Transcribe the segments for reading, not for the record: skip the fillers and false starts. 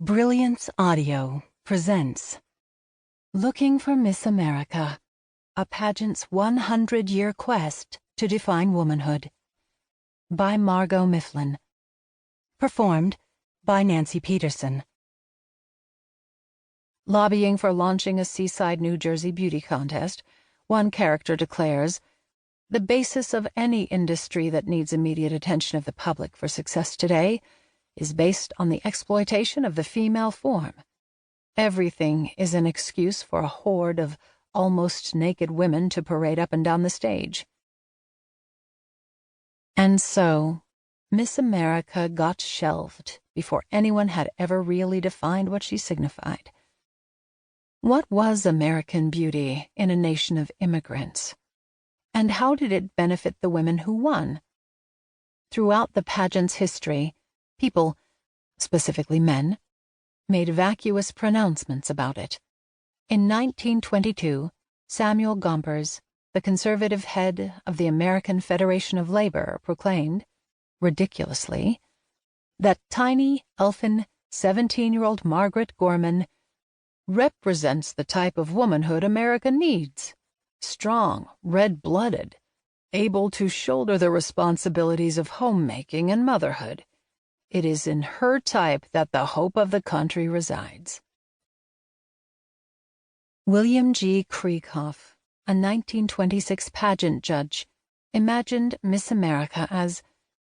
Brilliance Audio presents Looking for Miss America, a pageant's 100-year quest to define womanhood, by Margot Mifflin. Performed by Nancy Peterson. Lobbying for launching a seaside New Jersey beauty contest, one character declares, "The basis of any industry that needs immediate attention of the public for success today is based on the exploitation of the female form. Everything is an excuse for a horde of almost naked women to parade up and down the stage." And so, Miss America got shelved before anyone had ever really defined what she signified. What was American beauty in a nation of immigrants? And how did it benefit the women who won? Throughout the pageant's history, people, specifically men, made vacuous pronouncements about it. In 1922, Samuel Gompers, the conservative head of the American Federation of Labor, proclaimed, ridiculously, that tiny, elfin, 17-year-old Margaret Gorman represents the type of womanhood America needs: strong, red-blooded, able to shoulder the responsibilities of homemaking and motherhood. It is in her type that the hope of the country resides. William G. Krieghoff, a 1926 pageant judge, imagined Miss America as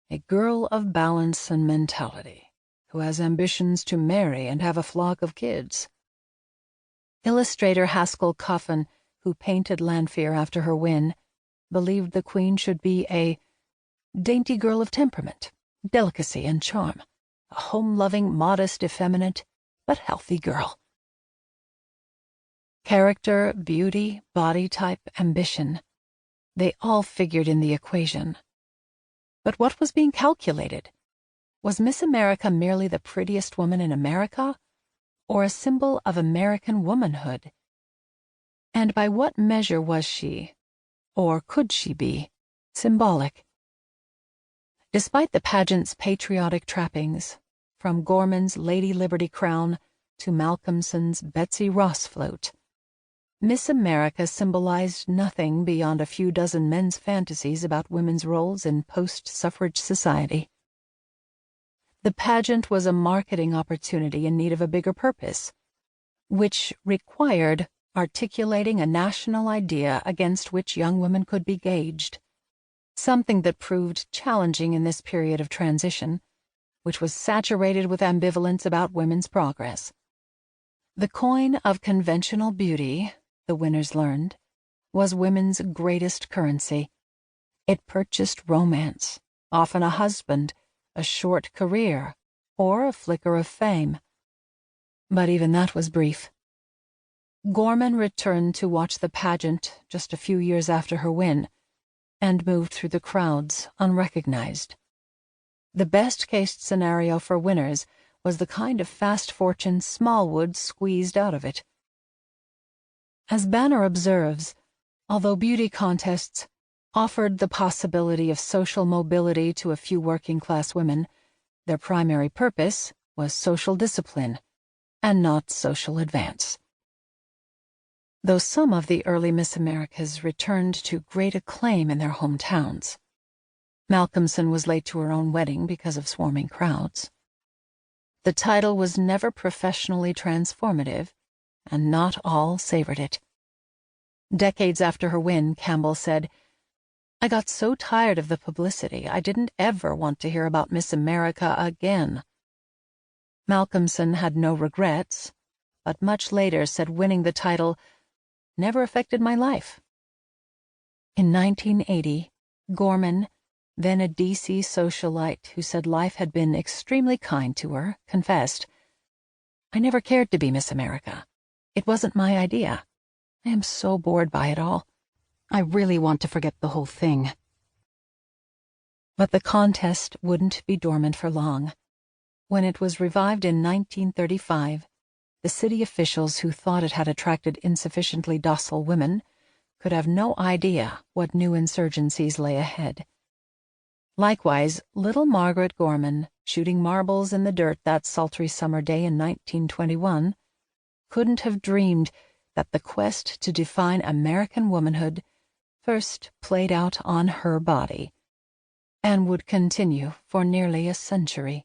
a girl of balance and mentality, who has ambitions to marry and have a flock of kids. Illustrator Haskell Coffin, who painted Lanfear after her win, believed the queen should be a dainty girl of temperament, delicacy, and charm, a home-loving, modest, effeminate, but healthy girl. Character, beauty, body type, ambition, they all figured in the equation. But what was being calculated? Was Miss America merely the prettiest woman in America, or a symbol of American womanhood? And by what measure was she, or could she be, symbolic? Despite the pageant's patriotic trappings, from Gorman's Lady Liberty crown to Malcolmson's Betsy Ross float, Miss America symbolized nothing beyond a few dozen men's fantasies about women's roles in post-suffrage society. The pageant was a marketing opportunity in need of a bigger purpose, which required articulating a national idea against which young women could be gauged, something that proved challenging in this period of transition, which was saturated with ambivalence about women's progress. The coin of conventional beauty, the winners learned, was women's greatest currency. It purchased romance, often a husband, a short career, or a flicker of fame. But even that was brief. Gorman returned to watch the pageant just a few years after her win, and moved through the crowds unrecognized. The best-case scenario for winners was the kind of fast fortune Smallwood squeezed out of it. As Banner observes, although beauty contests offered the possibility of social mobility to a few working-class women, their primary purpose was social discipline, and not social advance. Though some of the early Miss Americas returned to great acclaim in their hometowns, Malcolmson was late to her own wedding because of swarming crowds. The title was never professionally transformative, and not all savored it. Decades after her win, Campbell said, "I got so tired of the publicity, I didn't ever want to hear about Miss America again." Malcolmson had no regrets, but much later said winning the title never affected my life. In 1980, Gorman, then a D.C. socialite who said life had been extremely kind to her, confessed, "I never cared to be Miss America. It wasn't my idea. I am so bored by it all. I really want to forget the whole thing." But the contest wouldn't be dormant for long. When it was revived in 1935, the city officials who thought it had attracted insufficiently docile women could have no idea what new insurgencies lay ahead. Likewise, little Margaret Gorman, shooting marbles in the dirt that sultry summer day in 1921, couldn't have dreamed that the quest to define American womanhood first played out on her body, and would continue for nearly a century.